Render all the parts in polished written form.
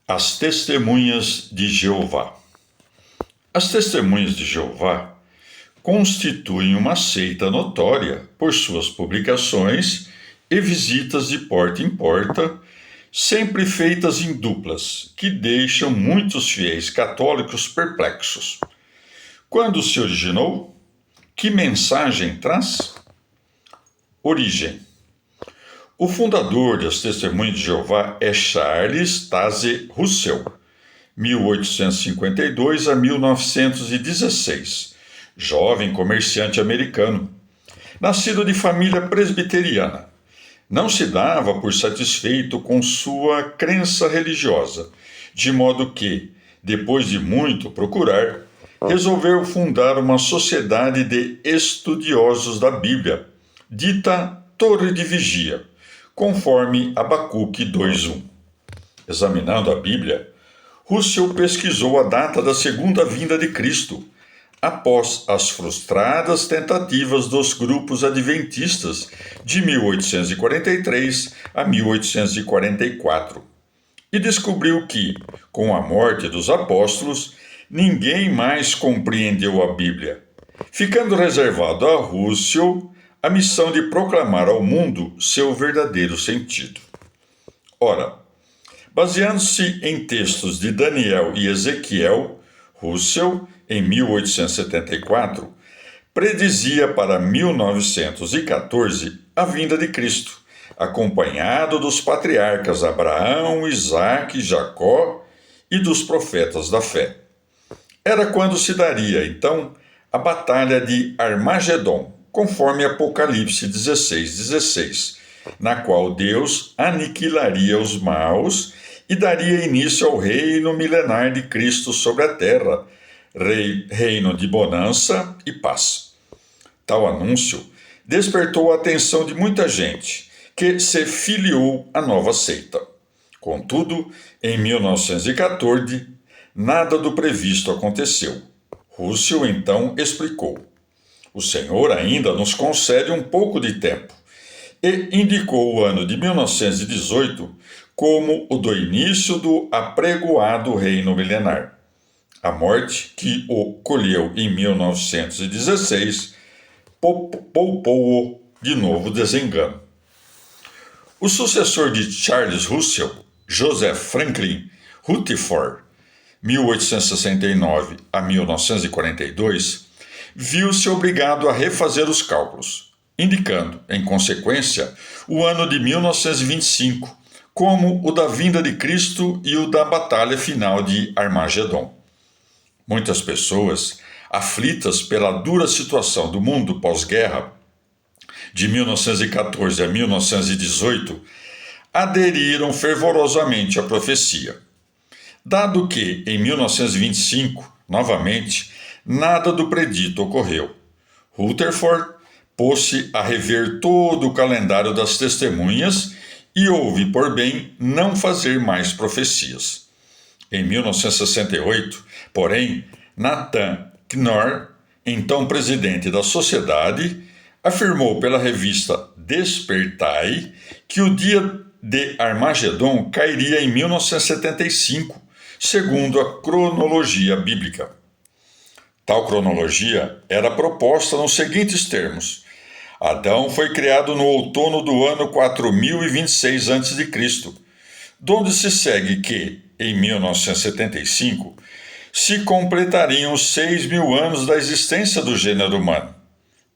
As Testemunhas de Jeová. As Testemunhas de Jeová constituem uma seita notória por suas publicações e visitas de porta em porta, sempre feitas em duplas, que deixam muitos fiéis católicos perplexos. Quando se originou? Que mensagem traz? Origem. O fundador das Testemunhas de Jeová é Charles Taze Russell, 1852 a 1916, jovem comerciante americano, nascido de família presbiteriana. Não se dava por satisfeito com sua crença religiosa, de modo que, depois de muito procurar, resolveu fundar uma sociedade de estudiosos da Bíblia, dita Torre de Vigia, conforme Abacuque 2:1. Examinando a Bíblia, Russell pesquisou a data da segunda vinda de Cristo, após as frustradas tentativas dos grupos adventistas de 1843 a 1844, e descobriu que, com a morte dos apóstolos, ninguém mais compreendeu a Bíblia, ficando reservado a Russell a missão de proclamar ao mundo seu verdadeiro sentido. Ora, baseando-se em textos de Daniel e Ezequiel, Russell, em 1874, predizia para 1914 a vinda de Cristo, acompanhado dos patriarcas Abraão, Isaque, Jacó e dos profetas da fé. Era quando se daria, então, a Batalha de Armagedon, conforme Apocalipse 16:16, na qual Deus aniquilaria os maus e daria início ao reino milenar de Cristo sobre a terra, reino de bonança e paz. Tal anúncio despertou a atenção de muita gente, que se filiou à nova seita. Contudo, em 1914, nada do previsto aconteceu. Russell então explicou: o Senhor ainda nos concede um pouco de tempo, e indicou o ano de 1918 como o do início do apregoado reino milenar. A morte, que o colheu em 1916, poupou-o de novo desengano. O sucessor de Charles Russell, Joseph Franklin Rutherford, 1869 a 1942, viu-se obrigado a refazer os cálculos, indicando, em consequência, o ano de 1925 como o da vinda de Cristo e o da batalha final de Armagedon. Muitas pessoas, aflitas pela dura situação do mundo pós-guerra, de 1914 a 1918, aderiram fervorosamente à profecia. Dado que, em 1925, novamente, nada do predito ocorreu, Rutherford pôs-se a rever todo o calendário das testemunhas e houve por bem não fazer mais profecias. Em 1968, porém, Nathan Knorr, então presidente da sociedade, afirmou pela revista Despertai que o dia de Armagedon cairia em 1975, segundo a cronologia bíblica. Tal cronologia era proposta nos seguintes termos: Adão foi criado no outono do ano 4026 a.C., donde se segue que, em 1975, se completariam os 6.000 anos da existência do gênero humano.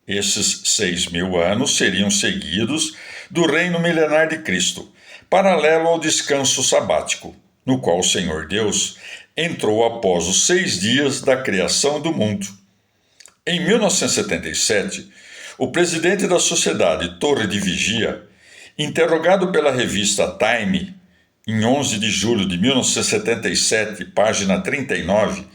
Esses 6.000 anos seriam seguidos do reino milenar de Cristo, paralelo ao descanso sabático, no qual o Senhor Deus entrou após os 6 dias da criação do mundo. Em 1977, o presidente da sociedade Torre de Vigia, interrogado pela revista Time, em 11 de julho de 1977, página 39,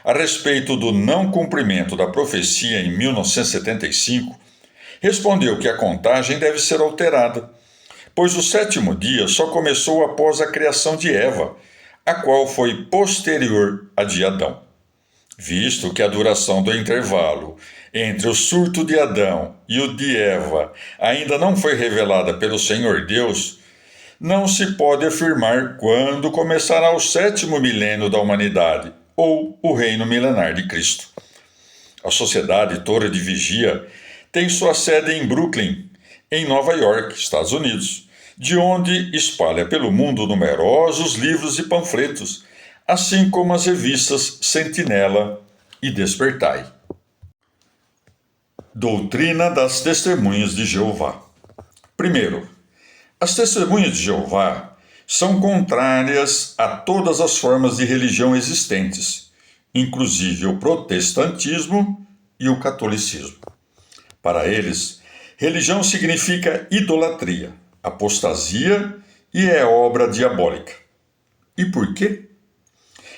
a respeito do não cumprimento da profecia em 1975, respondeu que a contagem deve ser alterada, pois o 7º dia só começou após a criação de Eva, a qual foi posterior à de Adão. Visto que a duração do intervalo entre o surto de Adão e o de Eva ainda não foi revelada pelo Senhor Deus, não se pode afirmar quando começará o 7º milênio da humanidade, ou o reino milenar de Cristo. A Sociedade Torre de Vigia tem sua sede em Brooklyn, em Nova York, Estados Unidos, de onde espalha pelo mundo numerosos livros e panfletos, assim como as revistas Sentinela e Despertai. Doutrina das Testemunhas de Jeová. Primeiro, as testemunhas de Jeová são contrárias a todas as formas de religião existentes, inclusive o protestantismo e o catolicismo. Para eles, religião significa idolatria, apostasia e é obra diabólica. E por quê?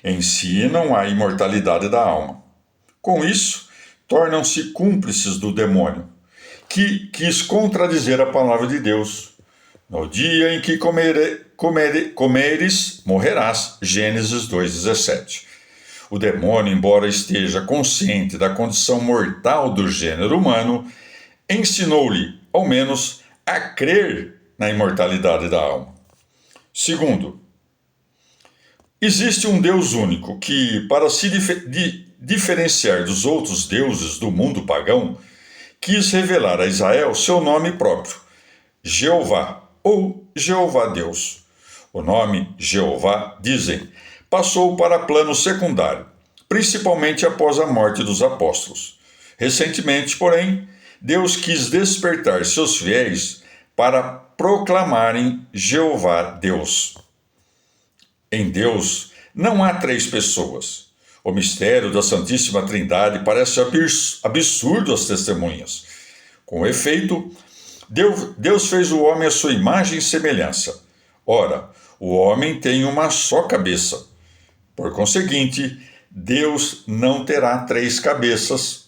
Ensinam a imortalidade da alma. Com isso, tornam-se cúmplices do demônio, que quis contradizer a palavra de Deus. No dia em que comeres, morrerás. Gênesis 2,17. O demônio, embora esteja consciente da condição mortal do gênero humano, ensinou-lhe, ao menos, a crer na imortalidade da alma. Segundo, existe um Deus único que, para se diferenciar dos outros deuses do mundo pagão, quis revelar a Israel seu nome próprio, Jeová, ou Jeová Deus. O nome Jeová, dizem, passou para plano secundário, principalmente após a morte dos apóstolos. Recentemente, porém, Deus quis despertar seus fiéis para proclamarem Jeová Deus. Em Deus não há 3 pessoas. O mistério da Santíssima Trindade parece absurdo às testemunhas. Com efeito, Deus fez o homem à sua imagem e semelhança. Ora, o homem tem uma só cabeça. Por conseguinte, Deus não terá 3 cabeças.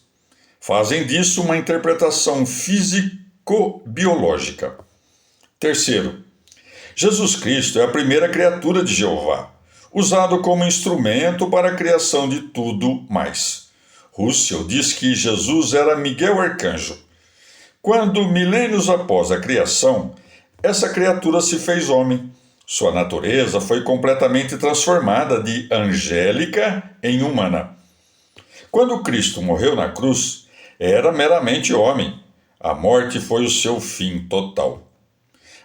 Fazem disso uma interpretação físico-biológica. Terceiro, Jesus Cristo é a primeira criatura de Jeová, usado como instrumento para a criação de tudo mais. Russell diz que Jesus era Miguel Arcanjo. Quando, milênios após a criação, essa criatura se fez homem. Sua natureza foi completamente transformada de angélica em humana. Quando Cristo morreu na cruz, era meramente homem. A morte foi o seu fim total.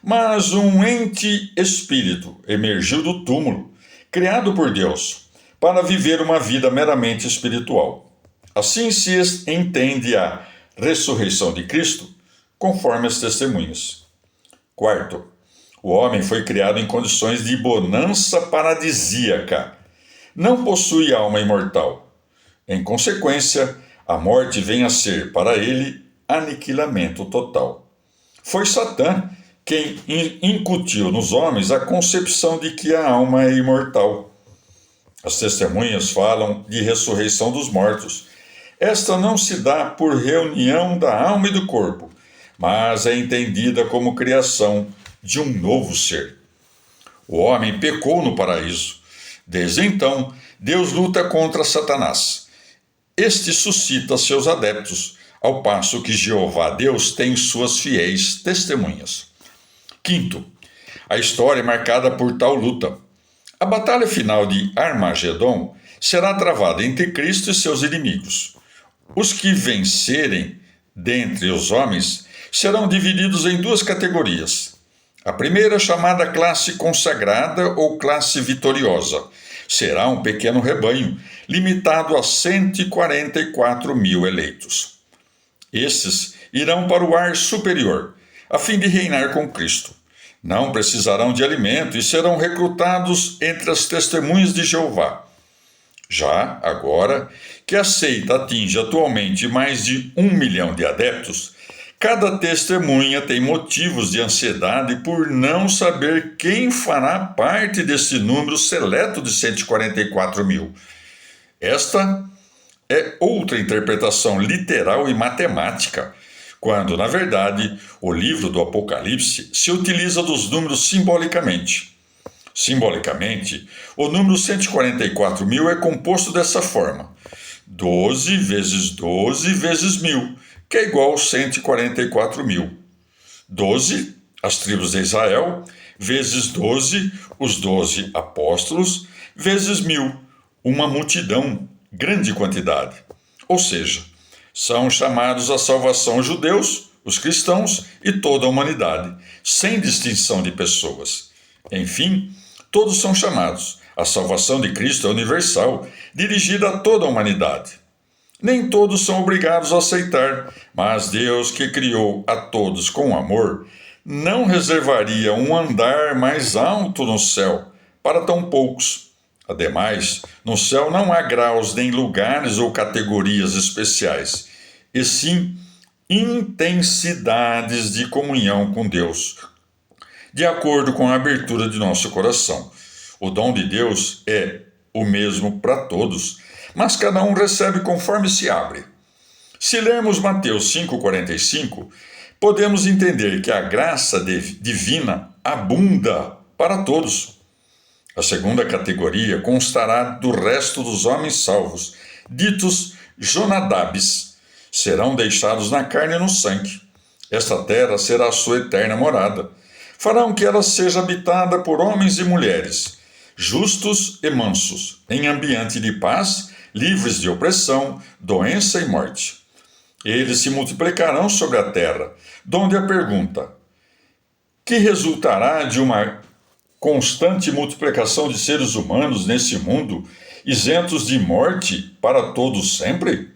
Mas um ente espírito emergiu do túmulo, criado por Deus, para viver uma vida meramente espiritual. Assim se entende a ressurreição de Cristo, conforme as testemunhas. Quarto, o homem foi criado em condições de bonança paradisíaca. Não possui alma imortal. Em consequência, a morte vem a ser, para ele, aniquilamento total. Foi Satã quem incutiu nos homens a concepção de que a alma é imortal. As testemunhas falam de ressurreição dos mortos. Esta não se dá por reunião da alma e do corpo, mas é entendida como criação de um novo ser. O homem pecou no paraíso. Desde então, Deus luta contra Satanás. Este suscita seus adeptos, ao passo que Jeová Deus tem suas fiéis testemunhas. Quinto, a história é marcada por tal luta. A batalha final de Armagedon será travada entre Cristo e seus inimigos. Os que vencerem dentre os homens serão divididos em 2 categorias. A primeira, chamada classe consagrada ou classe vitoriosa, será um pequeno rebanho, limitado a 144 mil eleitos. Esses irão para o ar superior, a fim de reinar com Cristo. Não precisarão de alimento e serão recrutados entre as testemunhas de Jeová. Já agora, que a seita atinge atualmente mais de 1 milhão de adeptos, cada testemunha tem motivos de ansiedade por não saber quem fará parte desse número seleto de 144 mil. Esta é outra interpretação literal e matemática, quando, na verdade, o livro do Apocalipse se utiliza dos números simbolicamente. Simbolicamente, o número 144 mil é composto dessa forma: 12 vezes 12 vezes 1000, que é igual a 144 mil. 12, as tribos de Israel, vezes 12, os 12 apóstolos, vezes 1000, uma multidão, grande quantidade. Ou seja, são chamados à salvação os judeus, os cristãos e toda a humanidade, sem distinção de pessoas. Enfim, todos são chamados. A salvação de Cristo é universal, dirigida a toda a humanidade. Nem todos são obrigados a aceitar, mas Deus, que criou a todos com amor, não reservaria um andar mais alto no céu para tão poucos. Ademais, no céu não há graus nem lugares ou categorias especiais, e sim intensidades de comunhão com Deus, de acordo com a abertura de nosso coração. O dom de Deus é o mesmo para todos, mas cada um recebe conforme se abre. Se lermos Mateus 5,45, podemos entender que a graça divina abunda para todos. A segunda categoria constará do resto dos homens salvos, ditos Jonadabes. Serão deixados na carne e no sangue. Esta terra será a sua eterna morada. Farão que ela seja habitada por homens e mulheres, justos e mansos, em ambiente de paz, livres de opressão, doença e morte. Eles se multiplicarão sobre a terra, donde a pergunta: que resultará de uma constante multiplicação de seres humanos nesse mundo, isentos de morte para todos sempre?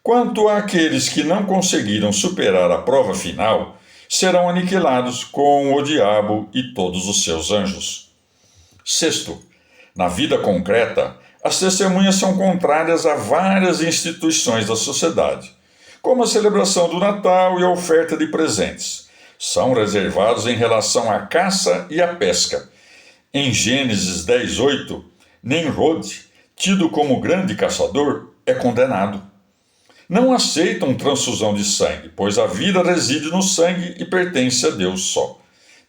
Quanto àqueles que não conseguiram superar a prova final, serão aniquilados com o diabo e todos os seus anjos. Sexto, na vida concreta, as testemunhas são contrárias a várias instituições da sociedade, como a celebração do Natal e a oferta de presentes. São reservados em relação à caça e à pesca. Em Gênesis 10:8, Nimrod, tido como grande caçador, é condenado. Não aceitam transfusão de sangue, pois a vida reside no sangue e pertence a Deus só.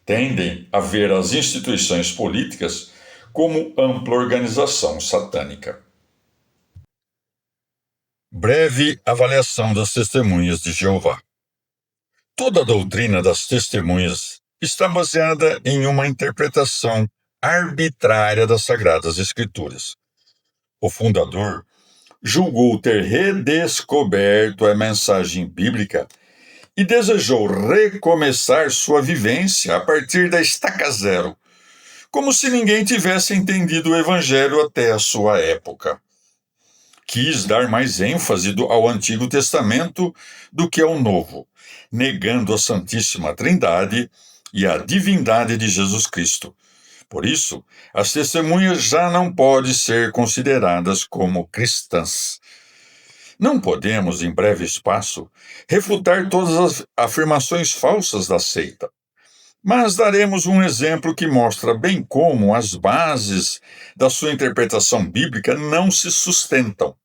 Tendem a ver as instituições políticas como ampla organização satânica. Breve avaliação das testemunhas de Jeová. Toda a doutrina das testemunhas está baseada em uma interpretação arbitrária das Sagradas Escrituras. O fundador julgou ter redescoberto a mensagem bíblica e desejou recomeçar sua vivência a partir da estaca zero, como se ninguém tivesse entendido o Evangelho até a sua época. Quis dar mais ênfase ao Antigo Testamento do que ao Novo, negando a Santíssima Trindade e a divindade de Jesus Cristo. Por isso, as testemunhas já não podem ser consideradas como cristãs. Não podemos, em breve espaço, refutar todas as afirmações falsas da seita, mas daremos um exemplo que mostra bem como as bases da sua interpretação bíblica não se sustentam.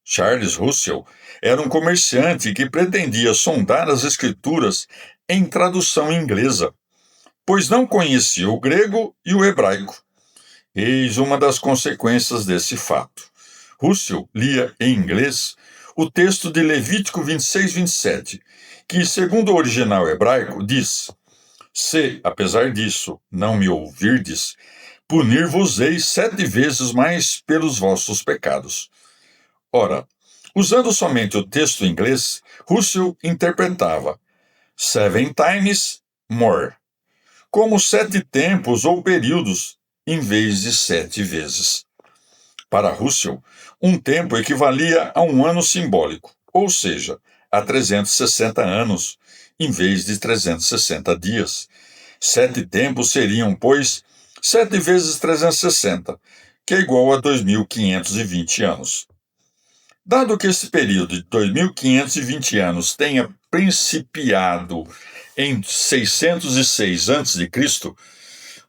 Charles Russell era um comerciante que pretendia sondar as Escrituras em tradução inglesa, pois não conhecia o grego e o hebraico. Eis uma das consequências desse fato. Russell lia em inglês o texto de Levítico 26:27, que, segundo o original hebraico, diz: se, apesar disso, não me ouvirdes, punir-vos-ei 7 vezes mais pelos vossos pecados. Ora, usando somente o texto inglês, Russell interpretava 7 times more, como 7 tempos ou períodos, em vez de 7 vezes. Para Russell, um tempo equivalia a um ano simbólico, ou seja, a 360 anos, em vez de 360 dias. 7 tempos seriam, pois, 7 vezes 360, que é igual a 2.520 anos. Dado que esse período de 2.520 anos tenha principiado em 606 a.C.,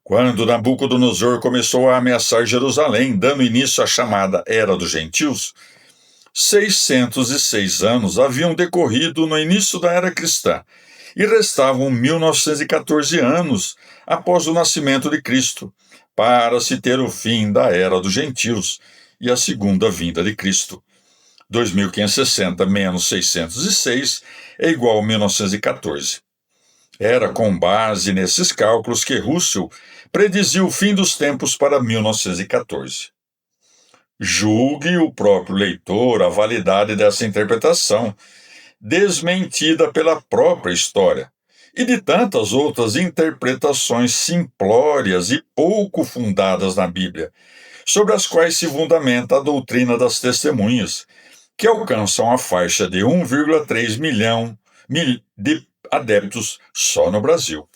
quando Nabucodonosor começou a ameaçar Jerusalém, dando início à chamada Era dos Gentios, 606 anos haviam decorrido no início da Era Cristã e restavam 1914 anos após o nascimento de Cristo, para se ter o fim da Era dos Gentios e a segunda vinda de Cristo. 2.560 menos 606 é igual a 1914. Era com base nesses cálculos que Russell prediziu o fim dos tempos para 1914. Julgue o próprio leitor a validade dessa interpretação, desmentida pela própria história, e de tantas outras interpretações simplórias e pouco fundadas na Bíblia, sobre as quais se fundamenta a doutrina das testemunhas, que alcançam a faixa de 1,3 milhão de adeptos só no Brasil.